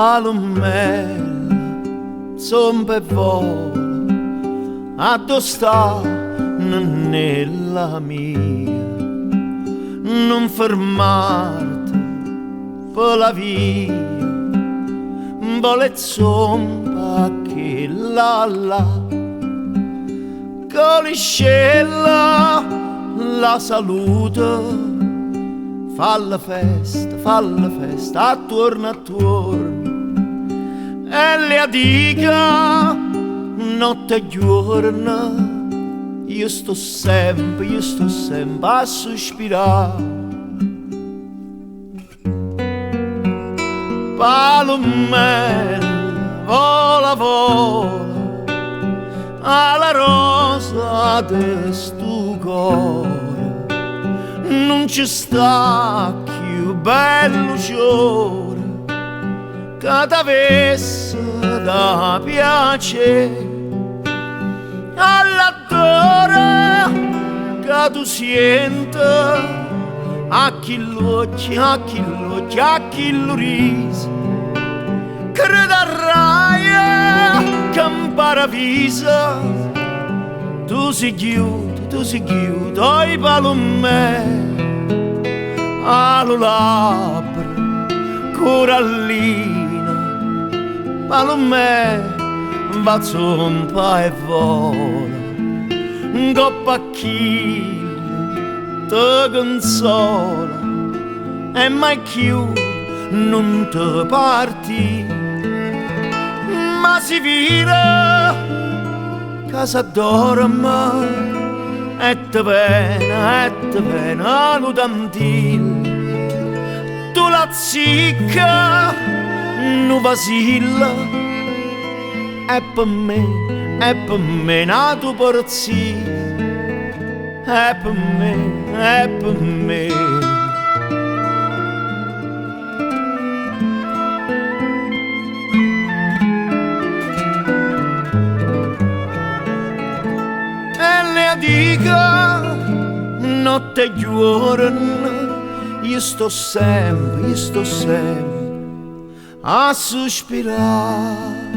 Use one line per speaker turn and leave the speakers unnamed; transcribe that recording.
palomella, zomba e vola, addosta nella mia, non fermarti per la via, vole zomba che là, coliscella la salute. Falla festa, attorno, e le dica, notte e giorno, io sto sempre a sospirare. Palomella, vola, alla rosa de sto cuore. Non ci sta più bello giorno che t'avesse da piacere all'attore che tu senti a chi l'occhi, a chi lo riso crede a raia che imparavisa tu si chiude ai palomè allo labbra corallina palomè va zompa e vola coppa chili te consola e mai più non te parti ma si vira casa dorma e te pena lo dantil tu la zicca nu vasilla e per me nato porzi e per me dica notte e giorno io sto sempre a sospirare.